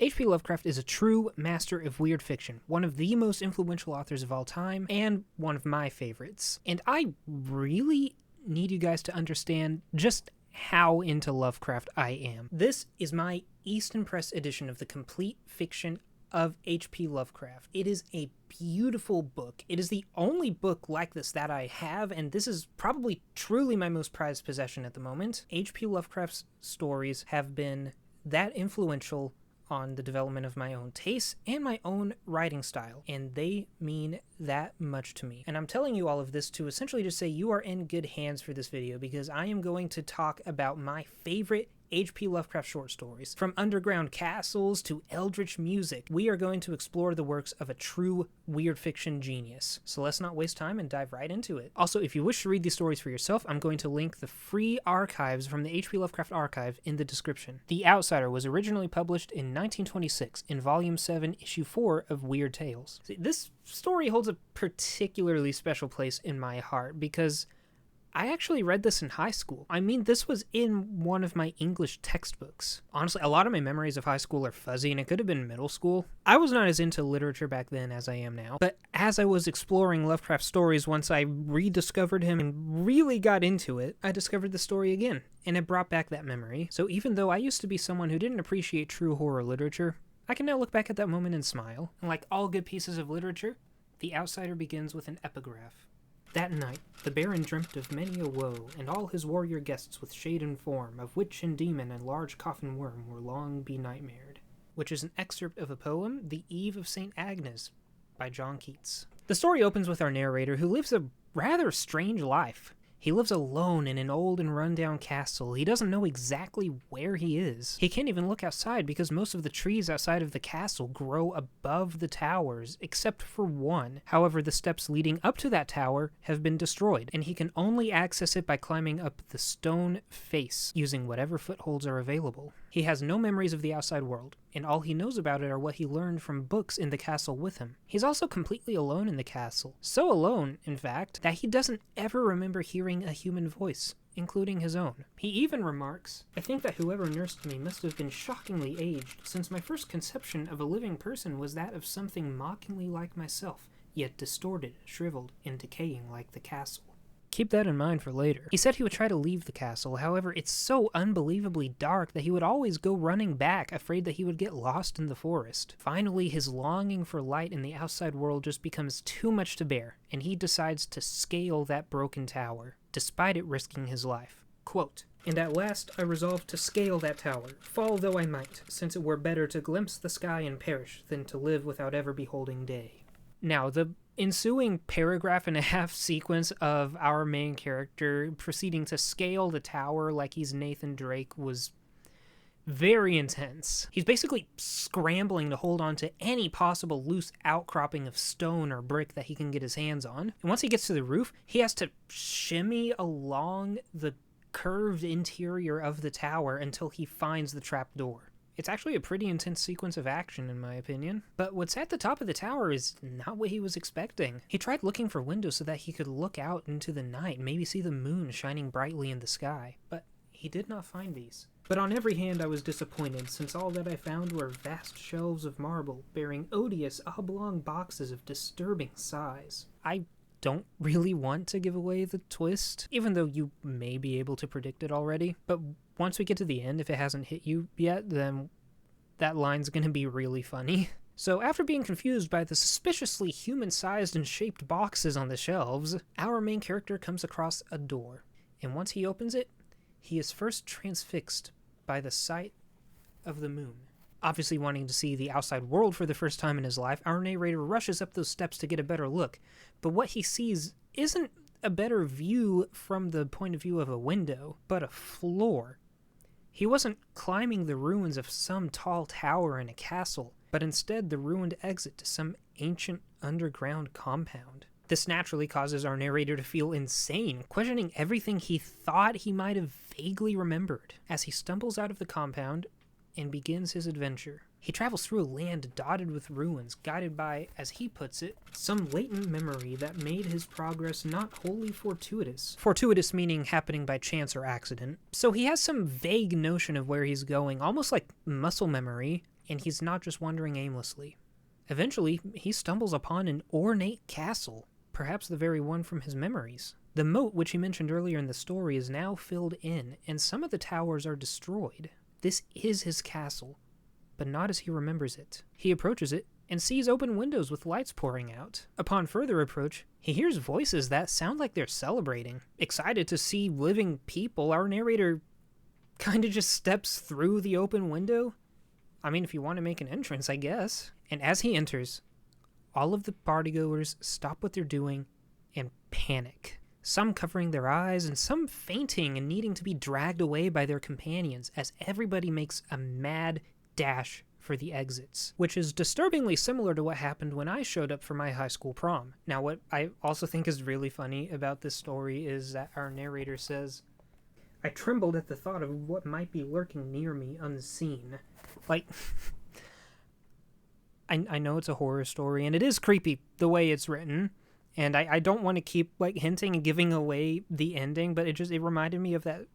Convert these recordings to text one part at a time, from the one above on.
HP Lovecraft is a true master of weird fiction, one of the most influential authors of all time, and one of my favorites. And I really need you guys to understand just how into Lovecraft I am. This is my Easton Press edition of the complete fiction of H.P. Lovecraft. It is a beautiful book. It is the only book like this that I have, and this is probably truly my most prized possession at the moment. H.P. Lovecraft's stories have been that influential on the development of my own tastes and my own writing style, and they mean that much to me. And I'm telling you all of this to essentially just say you are in good hands for this video, because I am going to talk about my favorite H.P. Lovecraft short stories. From underground castles to eldritch music, we are going to explore the works of a true weird fiction genius. So let's not waste time and dive right into it. Also, if you wish to read these stories for yourself, I'm going to link the free archives from the H.P. Lovecraft Archive in the description. The Outsider was originally published in 1926 in Volume 7, Issue 4 of Weird Tales. See, this story holds a particularly special place in my heart because I actually read this in high school. I mean, this was in one of my English textbooks. Honestly, a lot of my memories of high school are fuzzy, and it could have been middle school. I was not as into literature back then as I am now, but as I was exploring Lovecraft stories, once I rediscovered him and really got into it, I discovered the story again, and it brought back that memory. So even though I used to be someone who didn't appreciate true horror literature, I can now look back at that moment and smile. And like all good pieces of literature, The Outsider begins with an epigraph. That night, the Baron dreamt of many a woe, and all his warrior guests with shade and form, of witch and demon and large coffin worm, were long benightmared. Which is an excerpt of a poem, The Eve of St. Agnes, by John Keats. The story opens with our narrator, who lives a rather strange life. He lives alone in an old and run-down castle. He doesn't know exactly where he is. He can't even look outside because most of the trees outside of the castle grow above the towers, except for one. However, the steps leading up to that tower have been destroyed, and he can only access it by climbing up the stone face, using whatever footholds are available. He has no memories of the outside world, and all he knows about it are what he learned from books in the castle with him. He's also completely alone in the castle. So alone, in fact, that he doesn't ever remember hearing a human voice, including his own. He even remarks, "I think that whoever nursed me must have been shockingly aged, since my first conception of a living person was that of something mockingly like myself, yet distorted, shriveled, and decaying like the castle." Keep that in mind for later. He said he would try to leave the castle, however, it's so unbelievably dark that he would always go running back, afraid that he would get lost in the forest. Finally, his longing for light in the outside world just becomes too much to bear, and he decides to scale that broken tower, despite it risking his life. Quote, "And at last I resolved to scale that tower, fall though I might, since it were better to glimpse the sky and perish than to live without ever beholding day." Now, the ensuing paragraph and a half sequence of our main character proceeding to scale the tower like he's Nathan Drake was very intense. He's basically scrambling to hold on to any possible loose outcropping of stone or brick that he can get his hands on. And once he gets to the roof, he has to shimmy along the curved interior of the tower until he finds the trap door. It's actually a pretty intense sequence of action, in my opinion. But what's at the top of the tower is not what he was expecting. He tried looking for windows so that he could look out into the night and maybe see the moon shining brightly in the sky, but he did not find these. "But on every hand I was disappointed, since all that I found were vast shelves of marble, bearing odious oblong boxes of disturbing size." I don't really want to give away the twist, even though you may be able to predict it already, but once we get to the end, if it hasn't hit you yet, then that line's gonna be really funny. So after being confused by the suspiciously human-sized and shaped boxes on the shelves, our main character comes across a door, and once he opens it, he is first transfixed by the sight of the moon. Obviously wanting to see the outside world for the first time in his life, our narrator rushes up those steps to get a better look, but what he sees isn't a better view from the point of view of a window, but a floor. He wasn't climbing the ruins of some tall tower in a castle, but instead the ruined exit to some ancient underground compound. This naturally causes our narrator to feel insane, questioning everything he thought he might have vaguely remembered. As he stumbles out of the compound and begins his adventure, he travels through a land dotted with ruins, guided by, as he puts it, some latent memory that made his progress not wholly fortuitous. Fortuitous meaning happening by chance or accident. So he has some vague notion of where he's going, almost like muscle memory, And he's not just wandering aimlessly. Eventually, he stumbles upon an ornate castle, perhaps the very one from his memories. The moat, which he mentioned earlier in the story, is now filled in, and some of the towers are destroyed. This is his castle, but not as he remembers it. He approaches it and sees open windows with lights pouring out. Upon further approach, he hears voices that sound like they're celebrating. Excited to see living people, our narrator kind of just steps through the open window. I mean, if you want to make an entrance, I guess. And as he enters, all of the partygoers stop what they're doing and panic. Some covering their eyes and some fainting and needing to be dragged away by their companions as everybody makes a mad dash for the exits, which is disturbingly similar to what happened when I showed up for my high school prom. Now, what I also think is really funny about this story is that our narrator says, "I trembled at the thought of what might be lurking near me unseen." Like, I know it's a horror story, and it is creepy the way it's written, and I don't want to keep, like, hinting and giving away the ending, but it reminded me of that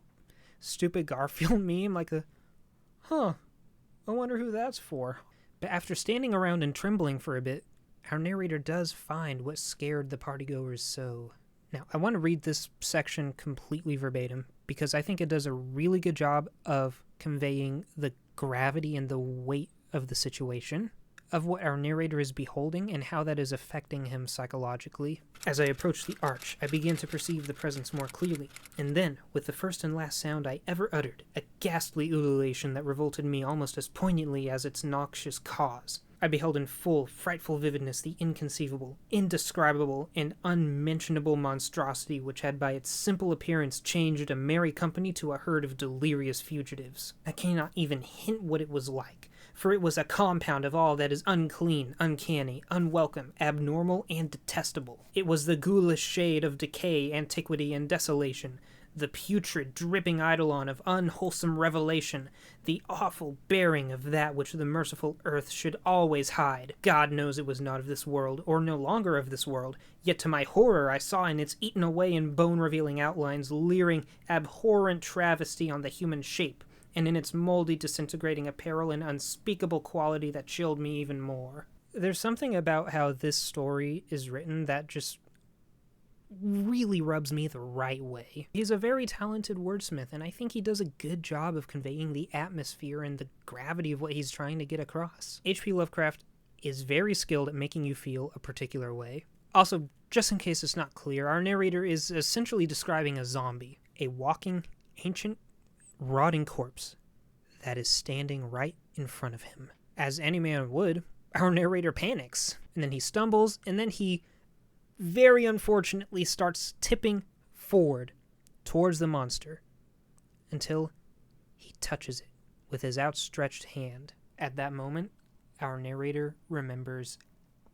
stupid Garfield meme, like I wonder who that's for. But after standing around and trembling for a bit, our narrator does find what scared the partygoers so. Now, I want to read this section completely verbatim, because I think it does a really good job of conveying the gravity and the weight of the situation, of what our narrator is beholding and how that is affecting him psychologically. As I approach the arch, I begin to perceive the presence more clearly, and then, with the first and last sound I ever uttered, a ghastly ululation that revolted me almost as poignantly as its noxious cause, I beheld in full, frightful vividness the inconceivable, indescribable, and unmentionable monstrosity which had by its simple appearance changed a merry company to a herd of delirious fugitives. I cannot even hint what it was like, for it was a compound of all that is unclean, uncanny, unwelcome, abnormal, and detestable. It was the ghoulish shade of decay, antiquity, and desolation, the putrid, dripping eidolon of unwholesome revelation, the awful bearing of that which the merciful earth should always hide. God knows it was not of this world, or no longer of this world, yet to my horror I saw in its eaten away and bone-revealing outlines leering, abhorrent travesty on the human shape, and in its moldy, disintegrating apparel an unspeakable quality that chilled me even more. There's something about how this story is written that just really rubs me the right way. He's a very talented wordsmith, and I think he does a good job of conveying the atmosphere and the gravity of what he's trying to get across. HP Lovecraft is very skilled at making you feel a particular way. Also, just in case it's not clear, our narrator is essentially describing a zombie, a walking, ancient, rotting corpse that is standing right in front of him. As any man would, our narrator panics, and then he stumbles, and then he very unfortunately starts tipping forward towards the monster until he touches it with his outstretched hand. At that moment, our narrator remembers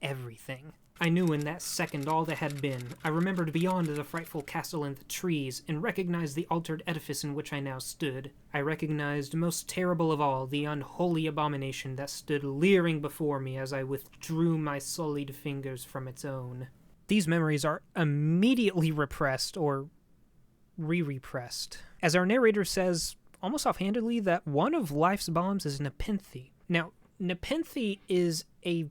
everything. I knew in that second all that had been. I remembered beyond the frightful castle and the trees, and recognized the altered edifice in which I now stood. I recognized, most terrible of all, the unholy abomination that stood leering before me as I withdrew my sullied fingers from its own. These memories are immediately repressed, or re-repressed, as our narrator says, almost offhandedly, that one of life's bombs is nepenthe. Now, nepenthe is a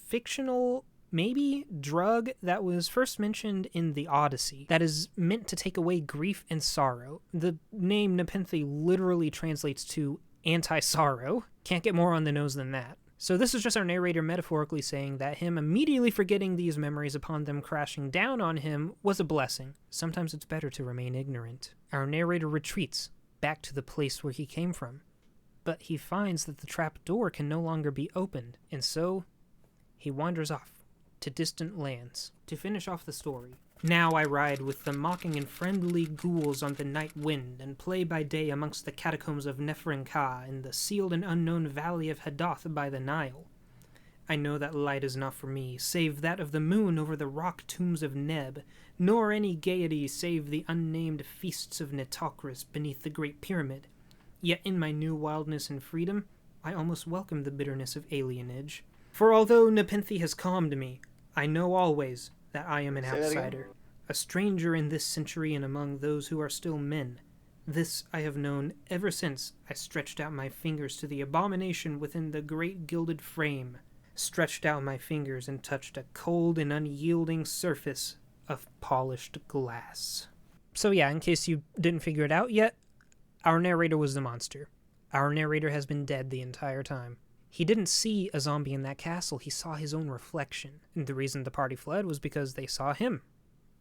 fictional maybe drug that was first mentioned in the Odyssey that is meant to take away grief and sorrow. The name nepenthe literally translates to anti-sorrow. Can't get more on the nose than that. So this is just our narrator metaphorically saying that him immediately forgetting these memories upon them crashing down on him was a blessing. Sometimes it's better to remain ignorant. Our narrator retreats back to the place where he came from, but he finds that the trap door can no longer be opened, and so he wanders off to distant lands. To finish off the story, now I ride with the mocking and friendly ghouls on the night wind, and play by day amongst the catacombs of Neferenka in the sealed and unknown valley of Hadath by the Nile. I know that light is not for me, save that of the moon over the rock tombs of Neb, nor any gaiety save the unnamed feasts of Nitocris beneath the Great Pyramid. Yet in my new wildness and freedom, I almost welcome the bitterness of alienage. For although nepenthe has calmed me, I know always that I am an outsider, a stranger in this century and among those who are still men, This I have known ever since I stretched out my fingers to the abomination within the great gilded frame, stretched out my fingers and touched a cold and unyielding surface of polished glass. So yeah, in case you didn't figure it out yet, our narrator was the monster. Our narrator has been dead the entire time. He didn't see a zombie in that castle, he saw his own reflection. And the reason the party fled was because they saw him.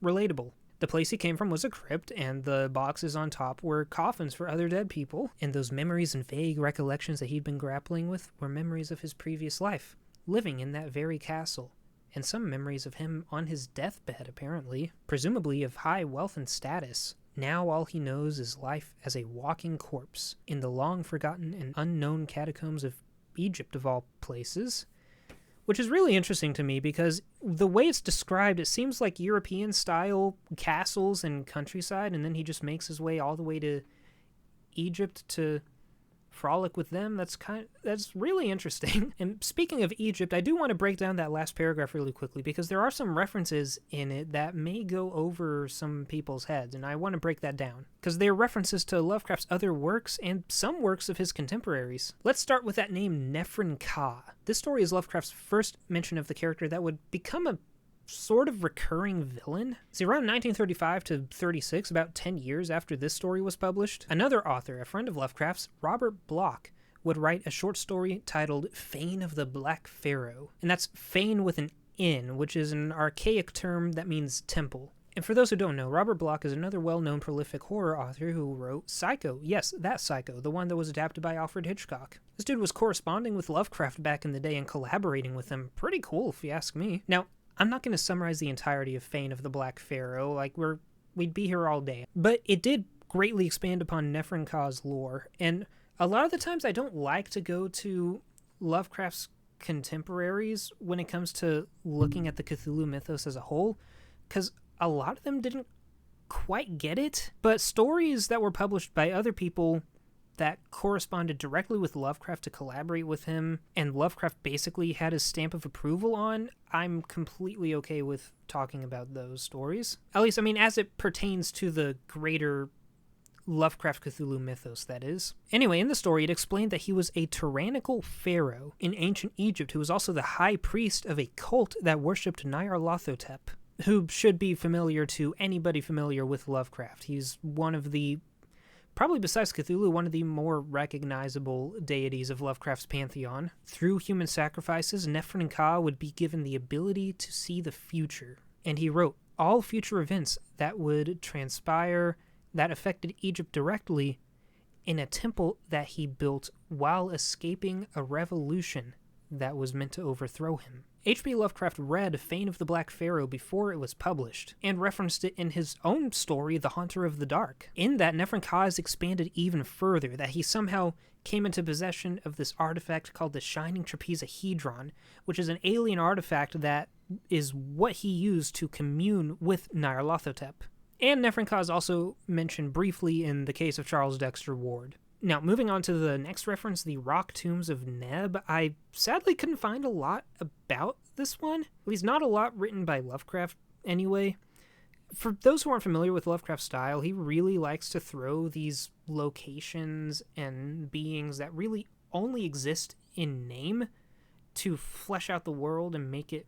Relatable. The place he came from was a crypt, and the boxes on top were coffins for other dead people. And those memories and vague recollections that he'd been grappling with were memories of his previous life, living in that very castle. And some memories of him on his deathbed, apparently, presumably of high wealth and status. Now all he knows is life as a walking corpse in the long-forgotten and unknown catacombs of Egypt, of all places. Which is really interesting to me because the way it's described, it seems like European-style castles and countryside, and then he just makes his way all the way to Egypt to frolic with them. That's really interesting. And speaking of Egypt, I do want to break down that last paragraph really quickly because there are some references in it that may go over some people's heads, and I want to break that down because they are references to Lovecraft's other works and some works of his contemporaries. Let's start with that name Nephren-Ka. This story is Lovecraft's first mention of the character that would become a sort of recurring villain. See, around 1935 to 36, about 10 years after this story was published, another author, a friend of Lovecraft's, Robert Bloch, would write a short story titled Fane of the Black Pharaoh. And that's Fane with an N, which is an archaic term that means temple. And for those who don't know, Robert Bloch is another well-known prolific horror author who wrote Psycho. Yes, that Psycho, the one that was adapted by Alfred Hitchcock. This dude was corresponding with Lovecraft back in the day and collaborating with him. Pretty cool, if you ask me. Now, I'm not going to summarize the entirety of Fane of the Black Pharaoh, we'd be here all day. But it did greatly expand upon Nephren-Ka's lore, and a lot of the times I don't like to go to Lovecraft's contemporaries when it comes to looking at the Cthulhu mythos as a whole, because a lot of them didn't quite get it, but stories that were published by other people that corresponded directly with Lovecraft to collaborate with him, and Lovecraft basically had his stamp of approval on, I'm completely okay with talking about those stories. At least, as it pertains to the greater Lovecraft Cthulhu mythos, that is. Anyway, in the story, it explained that he was a tyrannical pharaoh in ancient Egypt who was also the high priest of a cult that worshipped Nyarlathotep, who should be familiar to anybody familiar with Lovecraft. He's one of the, probably besides Cthulhu, one of the more recognizable deities of Lovecraft's pantheon. Through human sacrifices, Nephren-Ka would be given the ability to see the future. And he wrote all future events that would transpire that affected Egypt directly in a temple that he built while escaping a revolution that was meant to overthrow him. H.P. Lovecraft read Fane of the Black Pharaoh before it was published, and referenced it in his own story, The Haunter of the Dark. In that, Nephren-Ka is expanded even further, that he somehow came into possession of this artifact called the Shining Trapezahedron, which is an alien artifact that is what he used to commune with Nyarlathotep. And Nephren-Ka is also mentioned briefly in the case of Charles Dexter Ward. Now, moving on to the next reference, the Rock Tombs of Neb, I sadly couldn't find a lot about this one. At least not a lot written by Lovecraft, anyway. For those who aren't familiar with Lovecraft's style, he really likes to throw these locations and beings that really only exist in name to flesh out the world and make it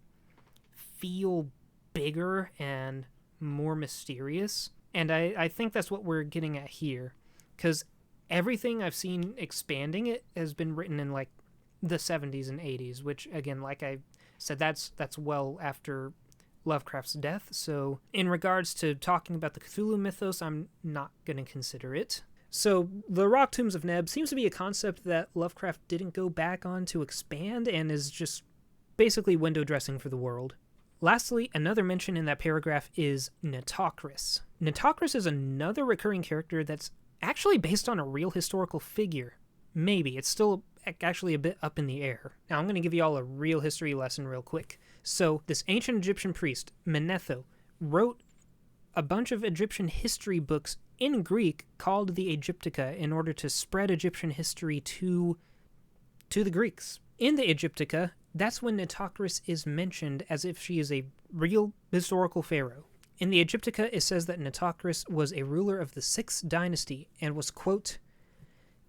feel bigger and more mysterious. And I think that's what we're getting at here, because everything I've seen expanding it has been written in like the 70s and 80s, which again, like I said, that's well after Lovecraft's death. So in regards to talking about the Cthulhu mythos, I'm not going to consider it. So the Rock Tombs of Neb seems to be a concept that Lovecraft didn't go back on to expand and is just basically window dressing for the world. Lastly, another mention in that paragraph is Nitocris. Nitocris is another recurring character that's actually based on a real historical figure. Maybe. It's still actually a bit up in the air. Now, I'm going to give you all a real history lesson real quick. So, this ancient Egyptian priest, Manetho, wrote a bunch of Egyptian history books in Greek called the Egyptica in order to spread Egyptian history to the Greeks. In the Egyptica, that's when Nitocris is mentioned as if she is a real historical pharaoh. In the Egyptica, it says that Nitocris was a ruler of the 6th dynasty and was, quote,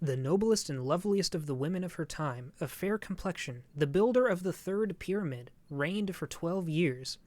the noblest and loveliest of the women of her time, of fair complexion, the builder of the 3rd pyramid, reigned for 12 years.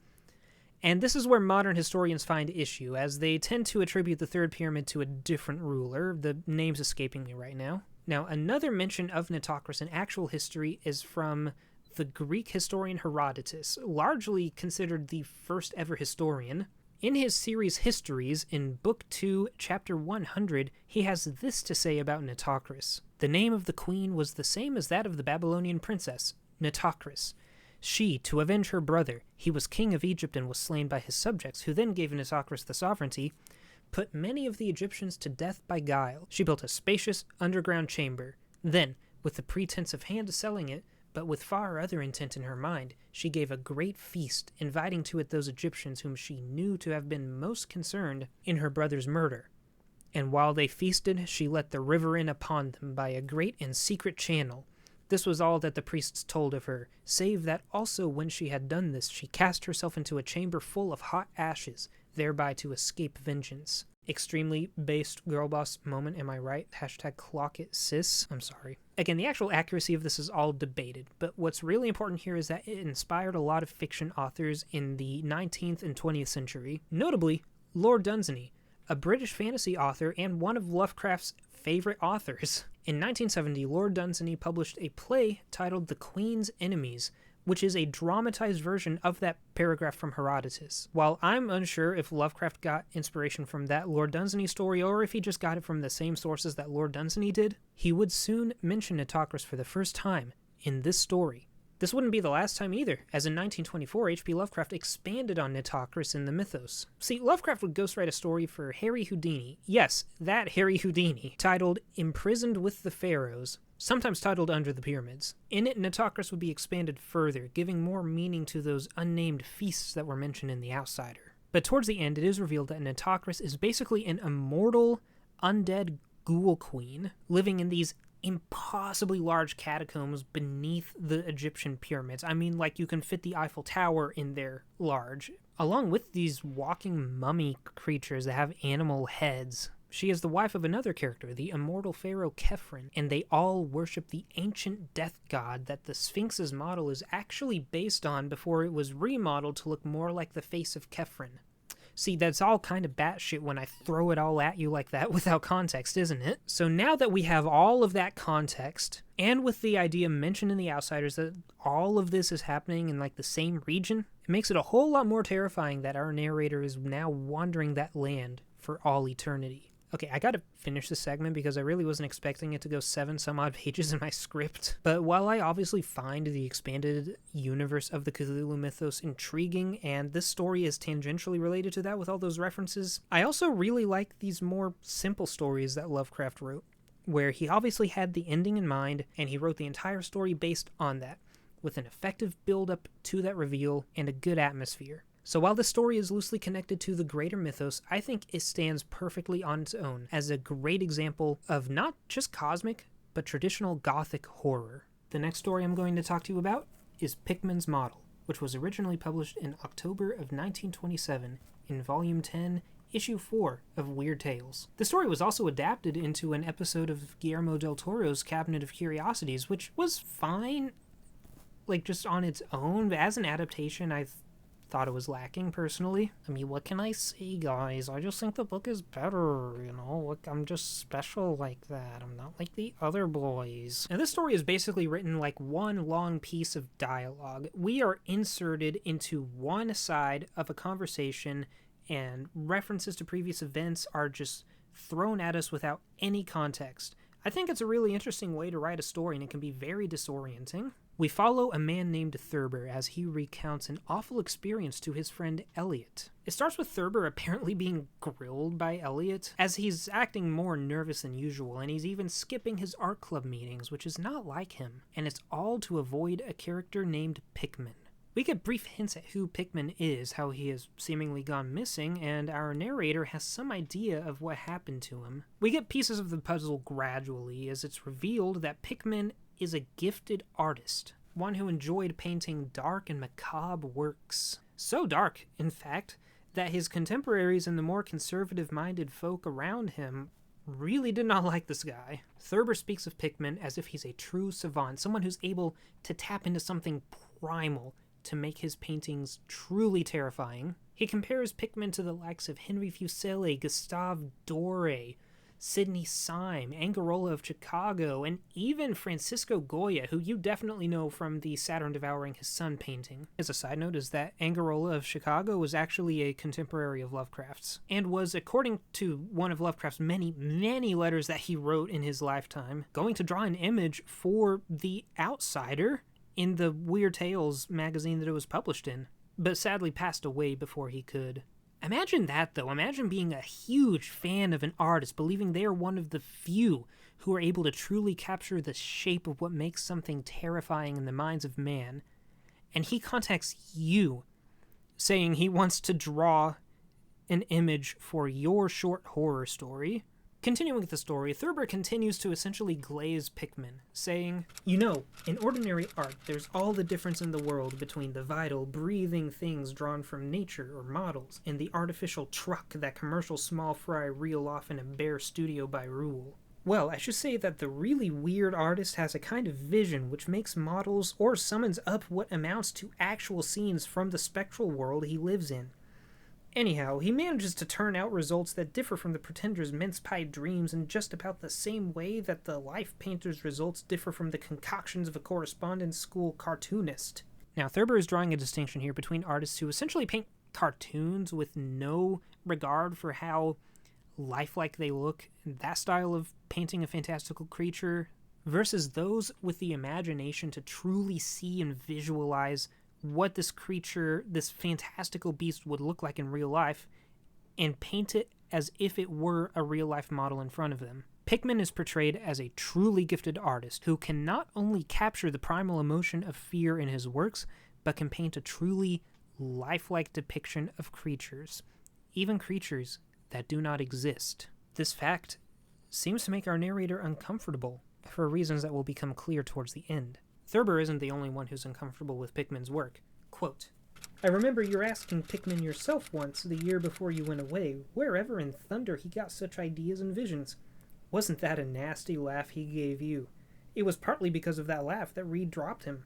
And this is where modern historians find issue, as they tend to attribute the 3rd pyramid to a different ruler. The name's escaping me right now. Now, another mention of Nitocris in actual history is from the Greek historian Herodotus, largely considered the first ever historian. In his series Histories, in Book 2, Chapter 100, he has this to say about Nitocris. The name of the queen was the same as that of the Babylonian princess, Nitocris. She, to avenge her brother, he was king of Egypt and was slain by his subjects, who then gave Nitocris the sovereignty, put many of the Egyptians to death by guile. She built a spacious underground chamber. Then, with the pretense of hand-selling it, but with far other intent in her mind, she gave a great feast, inviting to it those Egyptians whom she knew to have been most concerned in her brother's murder. And while they feasted, she let the river in upon them by a great and secret channel. This was all that the priests told of her, save that also when she had done this, she cast herself into a chamber full of hot ashes, thereby to escape vengeance. Extremely based girl boss moment, am I right? Hashtag clock it, sis. I'm sorry. Again, the actual accuracy of this is all debated, but what's really important here is that it inspired a lot of fiction authors in the 19th and 20th century, notably Lord Dunsany, a British fantasy author and one of Lovecraft's favorite authors. In 1970, Lord Dunsany published a play titled The Queen's Enemies, which is a dramatized version of that paragraph from Herodotus. While I'm unsure if Lovecraft got inspiration from that Lord Dunsany story or if he just got it from the same sources that Lord Dunsany did, he would soon mention Nitocris for the first time in this story. This wouldn't be the last time either, as in 1924, HP Lovecraft expanded on Nitocris in the mythos. See, Lovecraft would ghostwrite a story for Harry Houdini, yes, that Harry Houdini, titled Imprisoned with the Pharaohs, sometimes titled Under the Pyramids. In it, Nitocris would be expanded further, giving more meaning to those unnamed feasts that were mentioned in The Outsider. But towards the end, it is revealed that Nitocris is basically an immortal, undead ghoul queen, living in these impossibly large catacombs beneath the Egyptian pyramids. I mean, like, you can fit the Eiffel Tower in there large, along with these walking mummy creatures that have animal heads. She is the wife of another character, the immortal pharaoh Khephren, and they all worship the ancient death god that the Sphinx's model is actually based on before it was remodeled to look more like the face of Khephren. See, that's all kind of batshit when I throw it all at you like that without context, isn't it? So now that we have all of that context, and with the idea mentioned in The Outsiders that all of this is happening in like the same region, it makes it a whole lot more terrifying that our narrator is now wandering that land for all eternity. Okay, I gotta finish this segment because I really wasn't expecting it to go 7 some odd pages in my script. But while I obviously find the expanded universe of the Cthulhu Mythos intriguing, and this story is tangentially related to that with all those references, I also really like these more simple stories that Lovecraft wrote, where he obviously had the ending in mind, and he wrote the entire story based on that, with an effective build-up to that reveal and a good atmosphere. So while the story is loosely connected to the greater mythos, I think it stands perfectly on its own as a great example of not just cosmic, but traditional Gothic horror. The next story I'm going to talk to you about is Pickman's Model, which was originally published in October of 1927 in Volume 10, Issue 4 of Weird Tales. The story was also adapted into an episode of Guillermo del Toro's Cabinet of Curiosities, which was fine, like just on its own, but as an adaptation, I thought it was lacking, personally. I mean, what can I say, guys? I just think the book is better, you know? Look, I'm just special like that. I'm not like the other boys. Now, this story is basically written like one long piece of dialogue. We are inserted into one side of a conversation, and references to previous events are just thrown at us without any context. I think it's a really interesting way to write a story, and it can be very disorienting. We follow a man named Thurber as he recounts an awful experience to his friend Elliot. It starts with Thurber apparently being grilled by Elliot, as he's acting more nervous than usual, and he's even skipping his art club meetings, which is not like him, and it's all to avoid a character named Pickman. We get brief hints at who Pickman is, how he has seemingly gone missing, and our narrator has some idea of what happened to him. We get pieces of the puzzle gradually, as it's revealed that Pickman is a gifted artist, one who enjoyed painting dark and macabre works. So dark, in fact, that his contemporaries and the more conservative-minded folk around him really did not like this guy. Thurber speaks of Pickman as if he's a true savant, someone who's able to tap into something primal to make his paintings truly terrifying. He compares Pickman to the likes of Henry Fuseli, Gustave Doré, Sidney Syme, Angarola of Chicago, and even Francisco Goya, who you definitely know from the Saturn Devouring His Son painting. As a side note is that Angarola of Chicago was actually a contemporary of Lovecraft's, and was, according to one of Lovecraft's many, many letters that he wrote in his lifetime, going to draw an image for The Outsider in the Weird Tales magazine that it was published in, but sadly passed away before he could. Imagine that, though. Imagine being a huge fan of an artist, believing they are one of the few who are able to truly capture the shape of what makes something terrifying in the minds of man, and he contacts you, saying he wants to draw an image for your short horror story. Continuing with the story, Thurber continues to essentially glaze Pickman, saying, "You know, in ordinary art, there's all the difference in the world between the vital, breathing things drawn from nature or models, and the artificial truck that commercial small fry reel off in a bare studio by rule. Well, I should say that the really weird artist has a kind of vision which makes models or summons up what amounts to actual scenes from the spectral world he lives in. Anyhow, he manages to turn out results that differ from the pretender's mince-pie dreams in just about the same way that the life painter's results differ from the concoctions of a correspondence school cartoonist." Now, Thurber is drawing a distinction here between artists who essentially paint cartoons with no regard for how lifelike they look, that style of painting a fantastical creature, versus those with the imagination to truly see and visualize what this creature, this fantastical beast, would look like in real life, and paint it as if it were a real-life model in front of them. Pickman is portrayed as a truly gifted artist who can not only capture the primal emotion of fear in his works, but can paint a truly lifelike depiction of creatures, even creatures that do not exist. This fact seems to make our narrator uncomfortable, for reasons that will become clear towards the end. Thurber isn't the only one who's uncomfortable with Pickman's work. Quote, "I remember you asking Pickman yourself once, the year before you went away, wherever in thunder he got such ideas and visions. Wasn't that a nasty laugh he gave you? It was partly because of that laugh that Reed dropped him.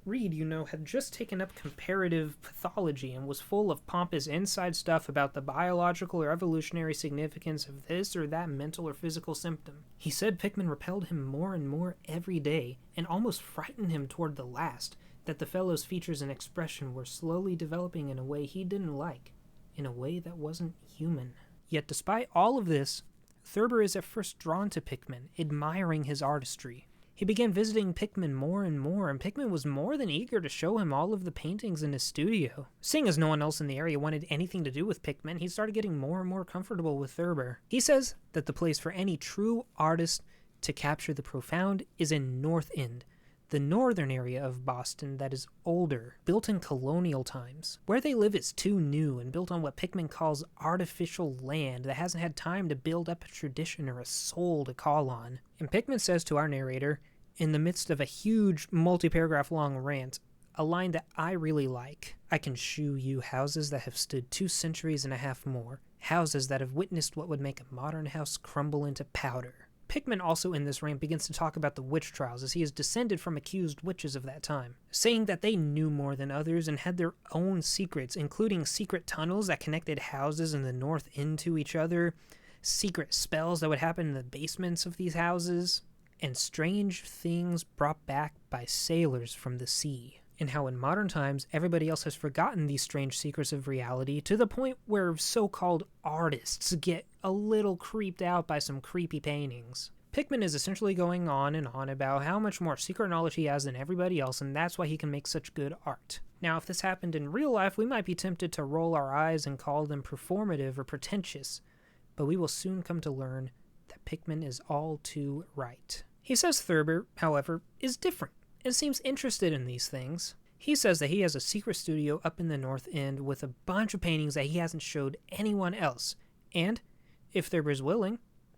Reed, you know, had just taken up comparative pathology and was full of pompous inside stuff about the biological or evolutionary significance of this or that mental or physical symptom. He said Pickman repelled him more and more every day, and almost frightened him toward the last, that the fellow's features and expression were slowly developing in a way he didn't like, in a way that wasn't human." Yet despite all of this, Thurber is at first drawn to Pickman, admiring his artistry. He began visiting Pickman more and more, and Pickman was more than eager to show him all of the paintings in his studio. Seeing as no one else in the area wanted anything to do with Pickman, he started getting more and more comfortable with Thurber. He says that the place for any true artist to capture the profound is in North End, the northern area of Boston that is older, built in colonial times. Where they live is too new and built on what Pickman calls artificial land that hasn't had time to build up a tradition or a soul to call on. And Pickman says to our narrator, in the midst of a huge multi-paragraph long rant, a line that I really like: "I can shew you houses that have stood 2 centuries and a half more, houses that have witnessed what would make a modern house crumble into powder." Pickman also in this rant begins to talk about the witch trials, as he is descended from accused witches of that time, saying that they knew more than others and had their own secrets, including secret tunnels that connected houses in the North End to each other, secret spells that would happen in the basements of these houses, and strange things brought back by sailors from the sea. And how in modern times, everybody else has forgotten these strange secrets of reality, to the point where so-called artists get a little creeped out by some creepy paintings. Pickman is essentially going on and on about how much more secret knowledge he has than everybody else, and that's why he can make such good art. Now, if this happened in real life, we might be tempted to roll our eyes and call them performative or pretentious, but we will soon come to learn that Pickman is all too right. He says Thurber, however, is different and seems interested in these things. He says that he has a secret studio up in the North End with a bunch of paintings that he hasn't showed anyone else, and if Thurber's willing,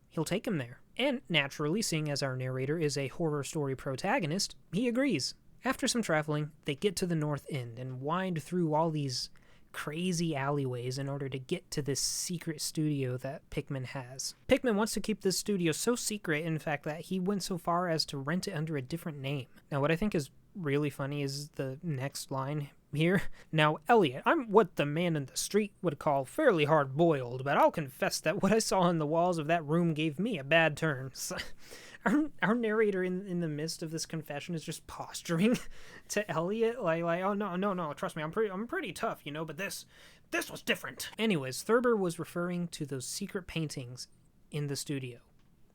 he'll take him there. And naturally, seeing as our narrator is a horror story protagonist, he agrees. After some traveling, they get to the North End and wind through all these crazy alleyways in order to get to this secret studio that Pickman has. Pickman wants to keep this studio so secret, in fact, that he went so far as to rent it under a different name. Now, what I think is really funny is the next line here. Now, Elliot, I'm what the man in the street would call fairly hard-boiled, but I'll confess that what I saw on the walls of that room gave me a bad turn. Our narrator in the midst of this confession is just posturing to Elliot, like, oh no, trust me, I'm pretty tough, but this was different. Anyways, Thurber was referring to those secret paintings in the studio.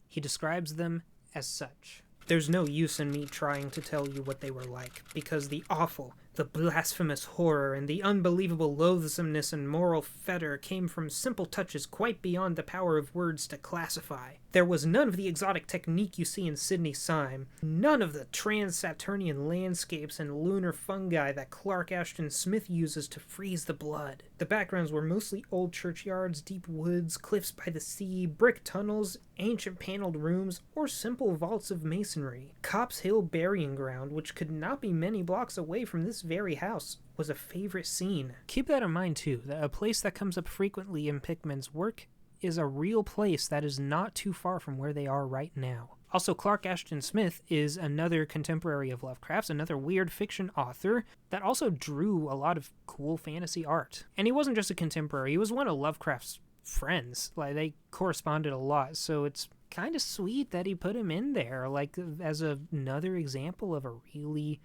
He describes them as such. There's no use in me trying to tell you what they were like, because the awful, the blasphemous horror, and the unbelievable loathsomeness and moral fetor came from simple touches quite beyond the power of words to classify. There was none of the exotic technique you see in Sidney Syme, none of the trans-Saturnian landscapes and lunar fungi that Clark Ashton Smith uses to freeze the blood. The backgrounds were mostly old churchyards, deep woods, cliffs by the sea, brick tunnels, ancient paneled rooms, or simple vaults of masonry. Copp's Hill burying ground, which could not be many blocks away from this very house, was a favorite scene. Keep that in mind too, that a place that comes up frequently in Pickman's work is a real place that is not too far from where they are right now. Also, Clark Ashton Smith is another contemporary of Lovecraft's, another weird fiction author that also drew a lot of cool fantasy art. And he wasn't just a contemporary, he was one of Lovecraft's friends. Like, they corresponded a lot, so it's kind of sweet that he put him in there, like, as another example of a really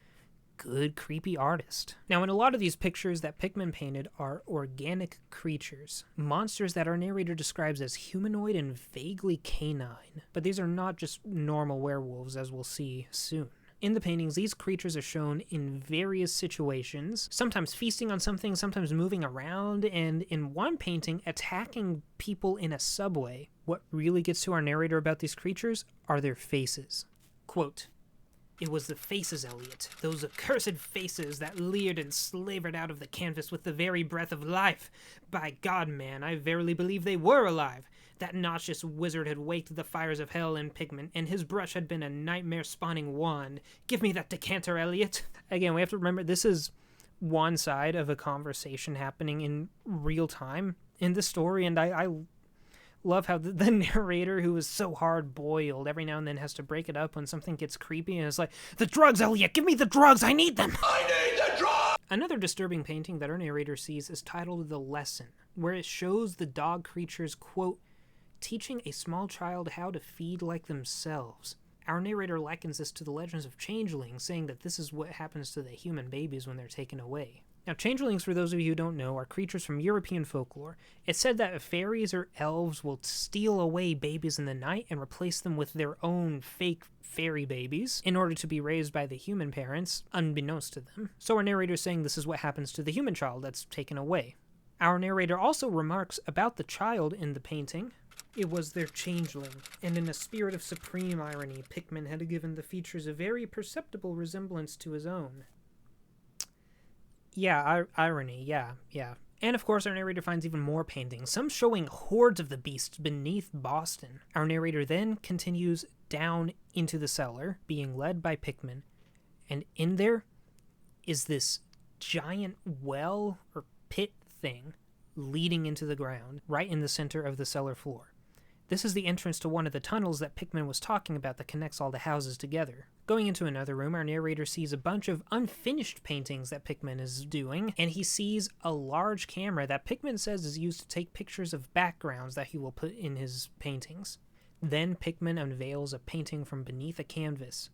good, creepy artist. Now, in a lot of these pictures that Pickman painted are organic creatures, monsters that our narrator describes as humanoid and vaguely canine. But these are not just normal werewolves, as we'll see soon. In the paintings, these creatures are shown in various situations, sometimes feasting on something, sometimes moving around, and in one painting, attacking people in a subway. What really gets to our narrator about these creatures are their faces. Quote, "It was the faces, Elliot, those accursed faces that leered and slavered out of the canvas with the very breath of life. By God, man, I verily believe they were alive. That nauseous wizard had waked the fires of hell in Pickman, and his brush had been a nightmare-spawning wand. Give me that decanter, Elliot." Again, we have to remember this is one side of a conversation happening in real time in the story, and I love how the narrator, who is so hard-boiled, every now and then has to break it up when something gets creepy, and it's like, "The drugs, Elliot! Give me the drugs! I need them!" I need the drugs! Another disturbing painting that our narrator sees is titled The Lesson, where it shows the dog creatures, quote, "teaching a small child how to feed like themselves." Our narrator likens this to the legends of changelings, saying that this is what happens to the human babies when they're taken away. Now, changelings, for those of you who don't know, are creatures from European folklore. It's said that fairies or elves will steal away babies in the night and replace them with their own fake fairy babies in order to be raised by the human parents, unbeknownst to them. So our narrator is saying this is what happens to the human child that's taken away. Our narrator also remarks about the child in the painting. It was their changeling, and in a spirit of supreme irony, Pickman had given the features a very perceptible resemblance to his own. Yeah, irony, yeah. And of course, our narrator finds even more paintings, some showing hordes of the beasts beneath Boston. Our narrator then continues down into the cellar, being led by Pickman, and in there is this giant well or pit thing leading into the ground, right in the center of the cellar floor. This is the entrance to one of the tunnels that Pickman was talking about that connects all the houses together. Going into another room, our narrator sees a bunch of unfinished paintings that Pickman is doing, and he sees a large camera that Pickman says is used to take pictures of backgrounds that he will put in his paintings. Then Pickman unveils a painting from beneath a canvas,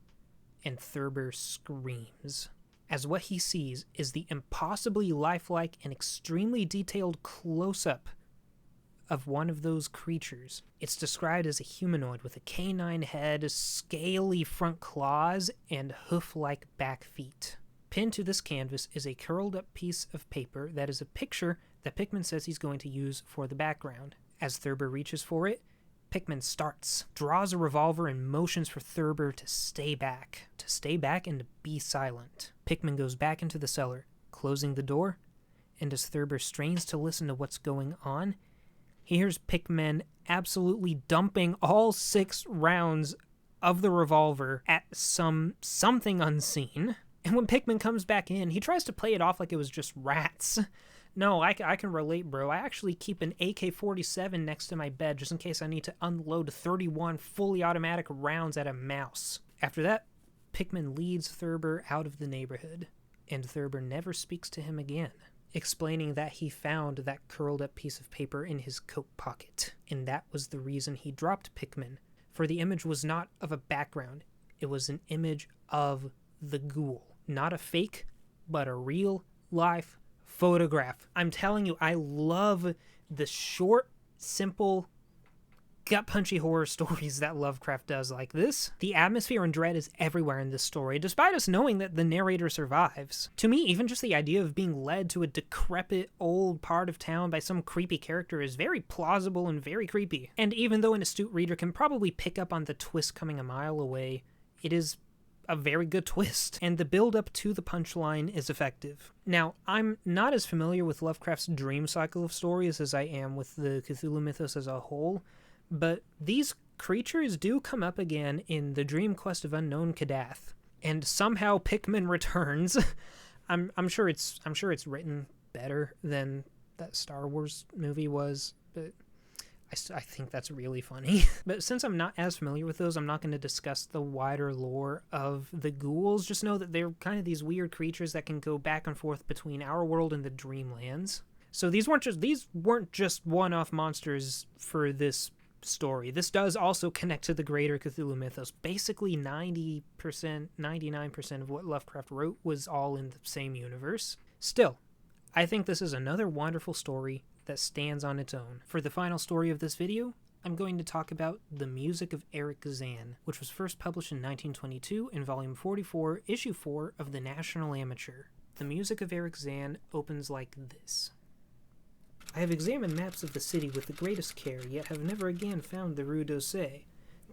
and Thurber screams, as what he sees is the impossibly lifelike and extremely detailed close-up of one of those creatures. It's described as a humanoid with a canine head, scaly front claws, and hoof-like back feet. Pinned to this canvas is a curled-up piece of paper that is a picture that Pickman says he's going to use for the background. As Thurber reaches for it, Pickman starts, draws a revolver, and motions for Thurber to stay back and to be silent. Pickman goes back into the cellar, closing the door, and as Thurber strains to listen to what's going on, he hears Pickman absolutely dumping all 6 rounds of the revolver at something unseen. And when Pickman comes back in, he tries to play it off like it was just rats. No, I can relate, bro. I actually keep an AK-47 next to my bed just in case I need to unload 31 fully automatic rounds at a mouse. After that, Pickman leads Thurber out of the neighborhood, and Thurber never speaks to him again, explaining that he found that curled up piece of paper in his coat pocket, and that was the reason he dropped Pickman, for the image was not of a background, it was an image of the ghoul. Not a fake, but a real life photograph. I'm telling you, I love the short, simple, gut-punchy horror stories that Lovecraft does like this. The atmosphere and dread is everywhere in this story, despite us knowing that the narrator survives. To me, even just the idea of being led to a decrepit old part of town by some creepy character is very plausible and very creepy. And even though an astute reader can probably pick up on the twist coming a mile away, it is a very good twist, and the build-up to the punchline is effective. Now, I'm not as familiar with Lovecraft's dream cycle of stories as I am with the Cthulhu Mythos as a whole, but these creatures do come up again in the Dream Quest of Unknown Kadath, and somehow Pickman returns. I'm sure it's written better than that Star Wars movie was, but I think that's really funny. But since I'm not as familiar with those, I'm not going to discuss the wider lore of the ghouls. Just know that they're kind of these weird creatures that can go back and forth between our world and the Dreamlands. So these weren't just one-off monsters for this story. This does also connect to the greater Cthulhu Mythos. Basically 90%, 99% of what Lovecraft wrote was all in the same universe. Still, I think this is another wonderful story that stands on its own. For the final story of this video, I'm going to talk about The Music of Erich Zann, which was first published in 1922 in Volume 44, Issue 4 of the National Amateur. The Music of Erich Zann opens like this. I have examined maps of the city with the greatest care, yet have never again found the Rue d'Orsay.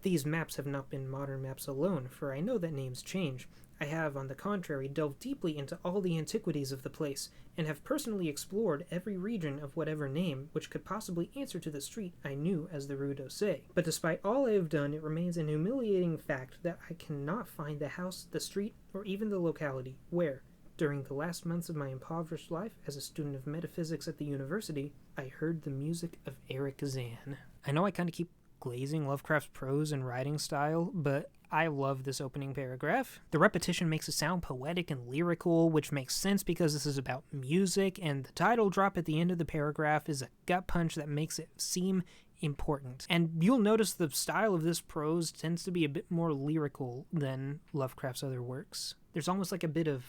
These maps have not been modern maps alone, for I know that names change. I have, on the contrary, delved deeply into all the antiquities of the place, and have personally explored every region of whatever name which could possibly answer to the street I knew as the Rue d'Orsay. But despite all I have done, it remains an humiliating fact that I cannot find the house, the street, or even the locality where, during the last months of my impoverished life as a student of metaphysics at the university, I heard the music of Erich Zann. I know I kind of keep glazing Lovecraft's prose and writing style, but I love this opening paragraph. The repetition makes it sound poetic and lyrical, which makes sense because this is about music, and the title drop at the end of the paragraph is a gut punch that makes it seem important. And you'll notice the style of this prose tends to be a bit more lyrical than Lovecraft's other works. There's almost like a bit of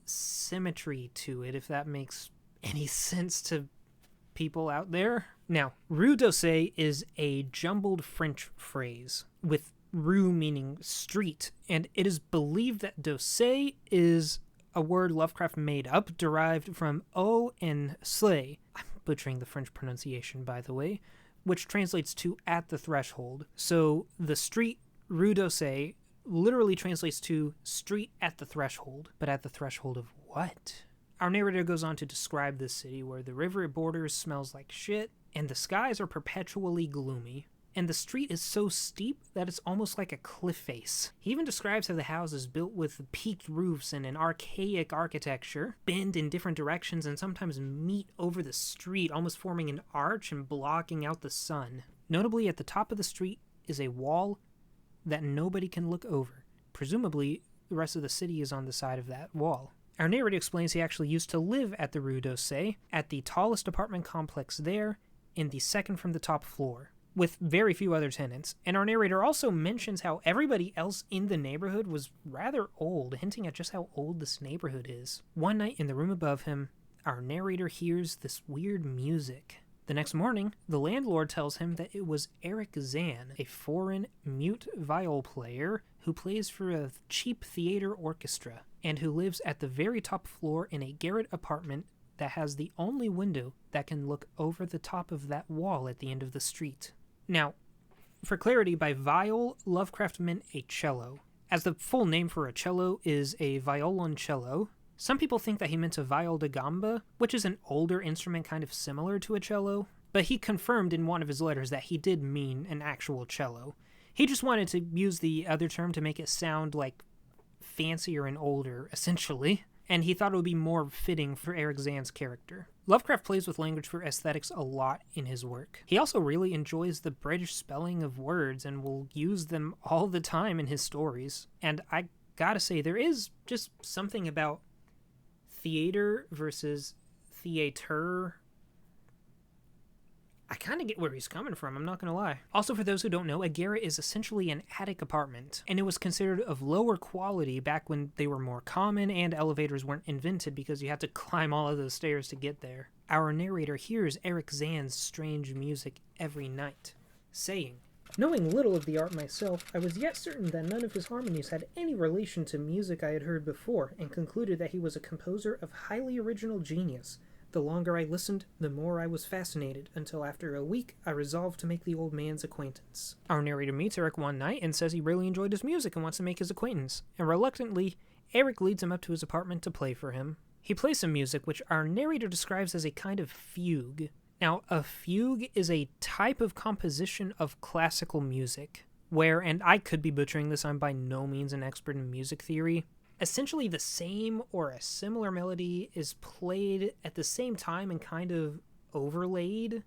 symmetry to it, if that makes any sense to people out there. Now, Rue d'Orsay is a jumbled French phrase, with rue meaning street, and it is believed that d'Orsay is a word Lovecraft made up, derived from O and slay. I'm butchering the French pronunciation, by the way, which translates to at the threshold. So the street, Rue d'Orsay, literally translates to street at the threshold. But at the threshold of what? Our narrator goes on to describe this city where the river it borders smells like shit, and the skies are perpetually gloomy, and the street is so steep that it's almost like a cliff face. He even describes how the houses built with peaked roofs and an archaic architecture bend in different directions and sometimes meet over the street, almost forming an arch and blocking out the sun. Notably, at the top of the street is a wall that nobody can look over. Presumably, the rest of the city is on the side of that wall. Our narrator explains he actually used to live at the Rue d'Orsay, at the tallest apartment complex there, in the second from the top floor, with very few other tenants. And our narrator also mentions how everybody else in the neighborhood was rather old, hinting at just how old this neighborhood is. One night in the room above him, our narrator hears this weird music. The next morning, the landlord tells him that it was Erich Zann, a foreign mute viol player who plays for a cheap theater orchestra, and who lives at the very top floor in a garret apartment that has the only window that can look over the top of that wall at the end of the street. Now, for clarity, by viol, Lovecraft meant a cello, as the full name for a cello is a violoncello. Some people think that he meant a viol da gamba, which is an older instrument kind of similar to a cello, but he confirmed in one of his letters that he did mean an actual cello. He just wanted to use the other term to make it sound like fancier and older, essentially. and he thought it would be more fitting for Erich Zann's character. Lovecraft plays with language for aesthetics a lot in his work. He also really enjoys the British spelling of words and will use them all the time in his stories. And I gotta say, there is just something about theater versus theater. I kind of get where he's coming from, I'm not going to lie. Also, for those who don't know, a garret is essentially an attic apartment, and it was considered of lower quality back when they were more common and elevators weren't invented because you had to climb all of those stairs to get there. Our narrator hears Erich Zann's strange music every night, saying, "Knowing little of the art myself, I was yet certain that none of his harmonies had any relation to music I had heard before, and concluded that he was a composer of highly original genius. The longer I listened, the more I was fascinated, until after a week I resolved to make the old man's acquaintance." Our narrator meets Erich one night and says he really enjoyed his music and wants to make his acquaintance, and reluctantly, Erich leads him up to his apartment to play for him. He plays some music which our narrator describes as a kind of fugue. Now, a fugue is a type of composition of classical music, where, and I could be butchering this, I'm by no means an expert in music theory, essentially the same or a similar melody is played at the same time and kind of overlaid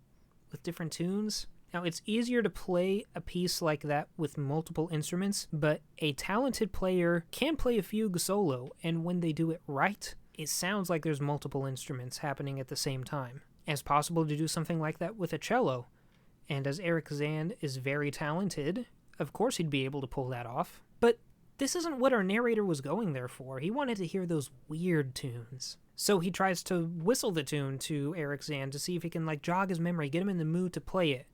with different tunes. Now, it's easier to play a piece like that with multiple instruments, but a talented player can play a fugue solo, and when they do it right, it sounds like there's multiple instruments happening at the same time. It's possible to do something like that with a cello, and as Erich Zann is very talented, of course he'd be able to pull that off. But this isn't what our narrator was going there for. He wanted to hear those weird tunes. So he tries to whistle the tune to Erich Zann to see if he can jog his memory, get him in the mood to play it.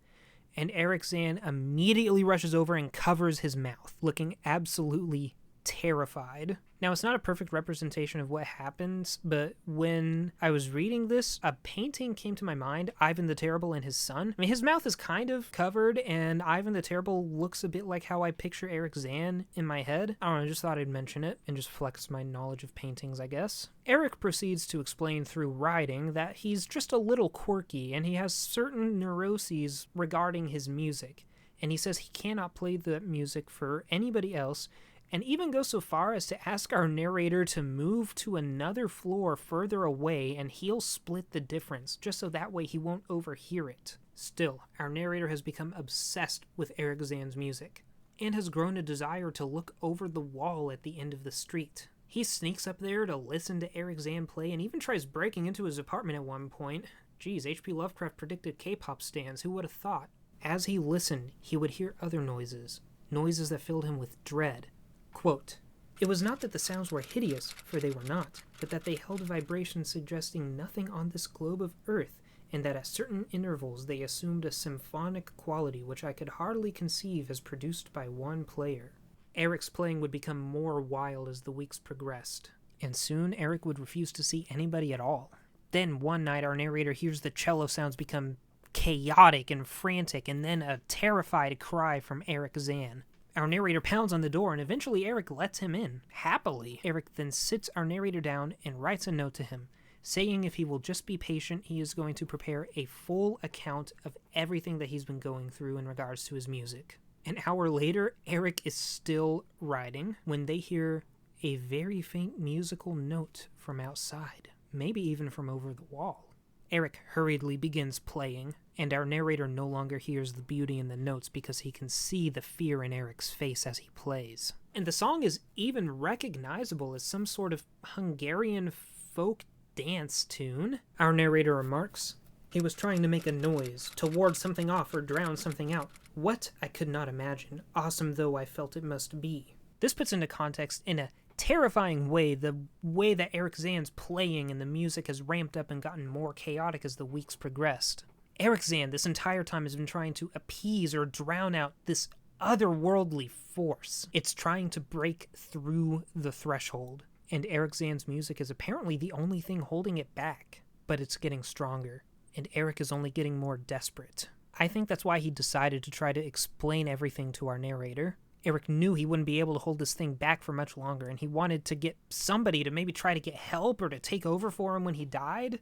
And Erich Zann immediately rushes over and covers his mouth, looking absolutely terrified. Now, it's not a perfect representation of what happens, but when I was reading this, a painting came to my mind, Ivan the Terrible and his son. I mean, his mouth is kind of covered, and Ivan the Terrible looks a bit like how I picture Erich Zann in my head. I don't know, I just thought I'd mention it, and just flex my knowledge of paintings, I guess. Erich proceeds to explain through writing that he's just a little quirky, and he has certain neuroses regarding his music, and he says he cannot play the music for anybody else, and even goes so far as to ask our narrator to move to another floor further away and he'll split the difference, just so that way he won't overhear it. Still, our narrator has become obsessed with Erich Zann's music, and has grown a desire to look over the wall at the end of the street. He sneaks up there to listen to Erich Zann play and even tries breaking into his apartment at one point. Geez, HP Lovecraft predicted K-pop stans, who would have thought? As he listened, he would hear other noises that filled him with dread. Quote, "It was not that the sounds were hideous, for they were not, but that they held vibrations suggesting nothing on this globe of earth, and that at certain intervals they assumed a symphonic quality which I could hardly conceive as produced by one player." Erich's playing would become more wild as the weeks progressed, and soon Erich would refuse to see anybody at all. Then one night our narrator hears the cello sounds become chaotic and frantic, and then a terrified cry from Erich Zann. Our narrator pounds on the door, and eventually Erich lets him in, happily. Erich then sits our narrator down and writes a note to him, saying if he will just be patient, he is going to prepare a full account of everything that he's been going through in regards to his music. An hour later, Erich is still writing when they hear a very faint musical note from outside, maybe even from over the wall. Erich hurriedly begins playing, and our narrator no longer hears the beauty in the notes because he can see the fear in Erich's face as he plays. And the song is even recognizable as some sort of Hungarian folk dance tune. Our narrator remarks, "He was trying to make a noise, to ward something off or drown something out. What? I could not imagine, awesome though I felt it must be." This puts into context in a terrifying way the way that Erich Zann's playing and the music has ramped up and gotten more chaotic as the weeks progressed. Erich Zann this entire time has been trying to appease or drown out this otherworldly force. It's trying to break through the threshold, and Erich Zann's music is apparently the only thing holding it back. But it's getting stronger, and Erich is only getting more desperate. I think that's why he decided to try to explain everything to our narrator. Erich knew he wouldn't be able to hold this thing back for much longer, and he wanted to get somebody to maybe try to get help or to take over for him when he died.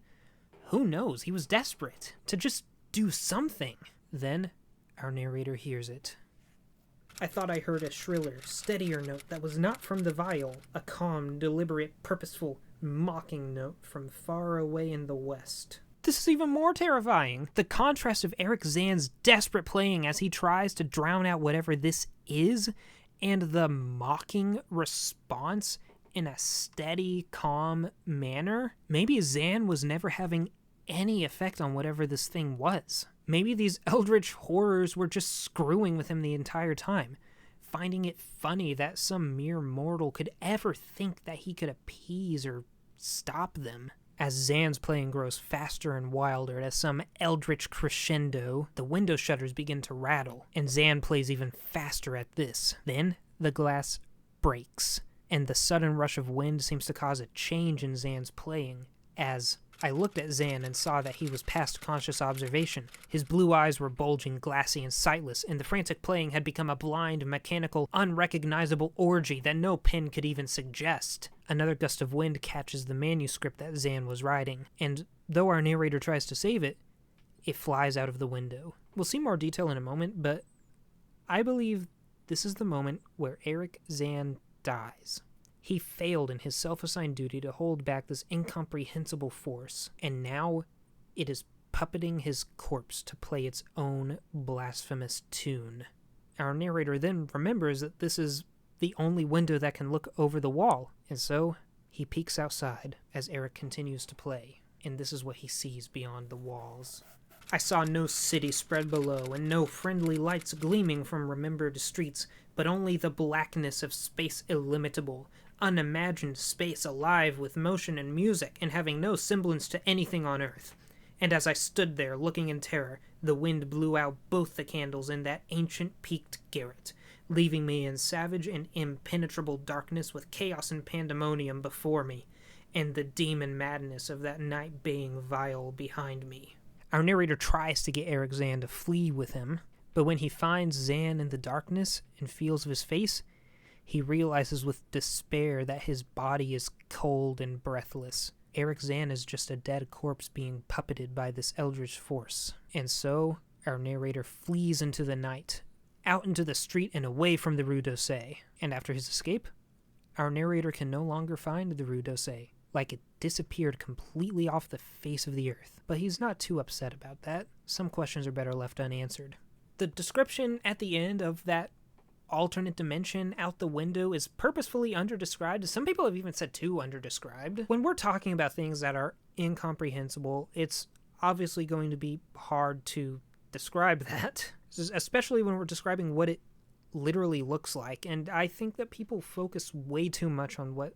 Who knows? He was desperate to just do something. Then our narrator hears it. "I thought I heard a shriller, steadier note that was not from the viol, a calm, deliberate, purposeful, mocking note from far away in the west. This is even more terrifying. The contrast of Erich Zann's desperate playing as he tries to drown out whatever this is, and the mocking response in a steady, calm manner. Maybe Zann was never having any effect on whatever this thing was. Maybe these eldritch horrors were just screwing with him the entire time, finding it funny that some mere mortal could ever think that he could appease or stop them. As Zann's playing grows faster and wilder at some eldritch crescendo, the window shutters begin to rattle, and Zann plays even faster at this. Then, the glass breaks, and the sudden rush of wind seems to cause a change in Zann's playing. As I looked at Zann and saw that he was past conscious observation. His blue eyes were bulging, glassy, and sightless, and the frantic playing had become a blind, mechanical, unrecognizable orgy that no pen could even suggest. Another gust of wind catches the manuscript that Zann was writing, and though our narrator tries to save it, it flies out of the window. We'll see more detail in a moment, but I believe this is the moment where Erich Zann dies. He failed in his self-assigned duty to hold back this incomprehensible force, and now it is puppeting his corpse to play its own blasphemous tune. Our narrator then remembers that this is the only window that can look over the wall, and so he peeks outside as Erich continues to play, and this is what he sees beyond the walls. I saw no city spread below, and no friendly lights gleaming from remembered streets, but only the blackness of space illimitable, unimagined space alive with motion and music, and having no semblance to anything on earth. And as I stood there looking in terror, the wind blew out both the candles in that ancient peaked garret, leaving me in savage and impenetrable darkness with chaos and pandemonium before me, and the demon madness of that night baying viol behind me. Our narrator tries to get Erich Zann to flee with him, but when he finds Zann in the darkness and feels of his face, he realizes with despair that his body is cold and breathless. Erich Zann is just a dead corpse being puppeted by this eldritch force. And so, our narrator flees into the night, out into the street and away from the Rue d'Orsay. And after his escape, our narrator can no longer find the Rue d'Orsay, like it disappeared completely off the face of the earth. But he's not too upset about that. Some questions are better left unanswered. The description at the end of that alternate dimension out the window is purposefully underdescribed. Some people have even said too underdescribed. When we're talking about things that are incomprehensible, it's obviously going to be hard to describe that, especially when we're describing what it literally looks like. And I think that people focus way too much on what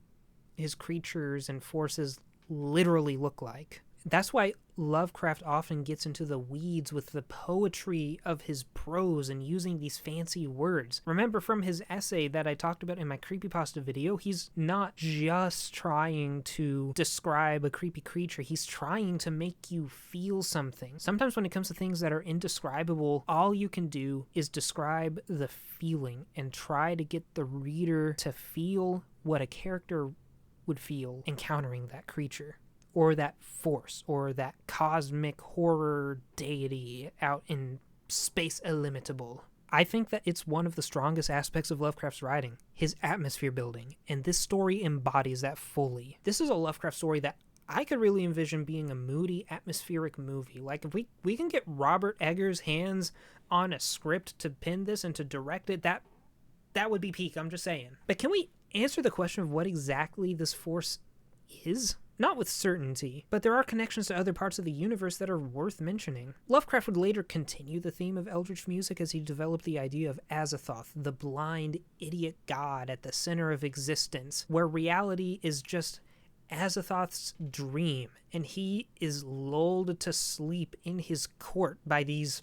his creatures and forces literally look like. That's why Lovecraft often gets into the weeds with the poetry of his prose and using these fancy words. Remember from his essay that I talked about in my creepypasta video, he's not just trying to describe a creepy creature, he's trying to make you feel something. Sometimes when it comes to things that are indescribable, all you can do is describe the feeling and try to get the reader to feel what a character would feel encountering that creature, or that force, or that cosmic horror deity out in space illimitable. I think that it's one of the strongest aspects of Lovecraft's writing, his atmosphere building, and this story embodies that fully. This is a Lovecraft story that I could really envision being a moody, atmospheric movie. Like, if we can get Robert Eggers' hands on a script to pen this and to direct it, that would be peak, I'm just saying. But can we answer the question of what exactly this force is? Not with certainty, but there are connections to other parts of the universe that are worth mentioning. Lovecraft would later continue the theme of eldritch music as he developed the idea of Azathoth, the blind, idiot god at the center of existence, where reality is just Azathoth's dream, and he is lulled to sleep in his court by these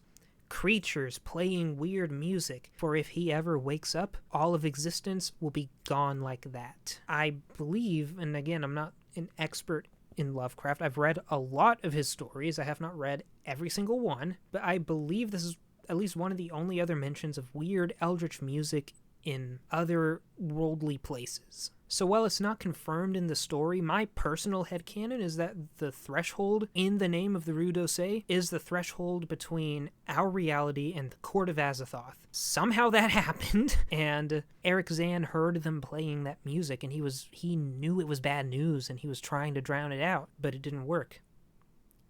creatures playing weird music, for if he ever wakes up, all of existence will be gone like that. I believe, and again, I'm not an expert in Lovecraft, I've read a lot of his stories, I have not read every single one, but I believe this is at least one of the only other mentions of weird eldritch music in other worldly places. So while it's not confirmed in the story, my personal headcanon is that the threshold in the name of the Rue d'Orsay is the threshold between our reality and the court of Azathoth. Somehow that happened, and Erich Zann heard them playing that music, and he knew it was bad news, and he was trying to drown it out, but it didn't work.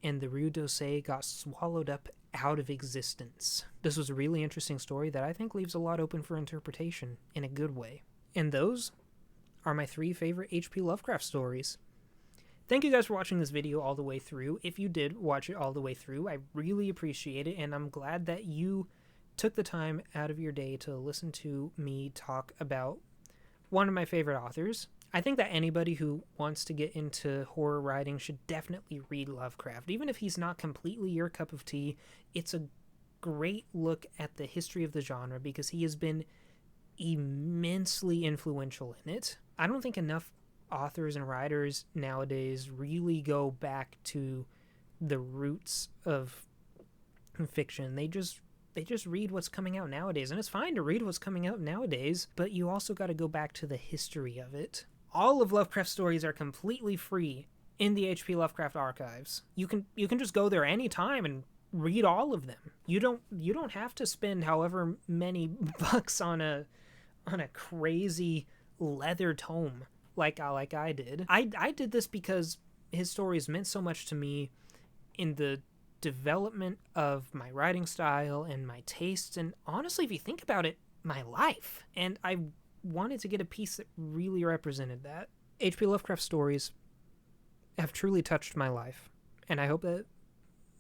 And the Rue d'Orsay got swallowed up out of existence. This was a really interesting story that I think leaves a lot open for interpretation in a good way. And those are my 3 favorite HP Lovecraft stories. Thank you guys for watching this video all the way through. If you did watch it all the way through, I really appreciate it, and I'm glad that you took the time out of your day to listen to me talk about one of my favorite authors. I think that anybody who wants to get into horror writing should definitely read Lovecraft. Even if he's not completely your cup of tea, it's a great look at the history of the genre because he has been immensely influential in it. I don't think enough authors and writers nowadays really go back to the roots of fiction. They just read what's coming out nowadays, and it's fine to read what's coming out nowadays, but you also got to go back to the history of it. All of Lovecraft stories are completely free in the HP Lovecraft archives. You can just go there anytime and read all of them. You don't have to spend however many bucks on a crazy leather tome like I did. I did this because his stories meant so much to me in the development of my writing style and my tastes, and honestly, if you think about it, my life. And I wanted to get a piece that really represented that. HP Lovecraft stories have truly touched my life, and I hope that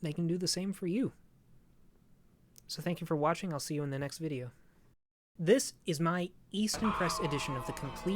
they can do the same for you. So thank you for watching. I'll see you in the next video. This is my Eastern Press edition of the complete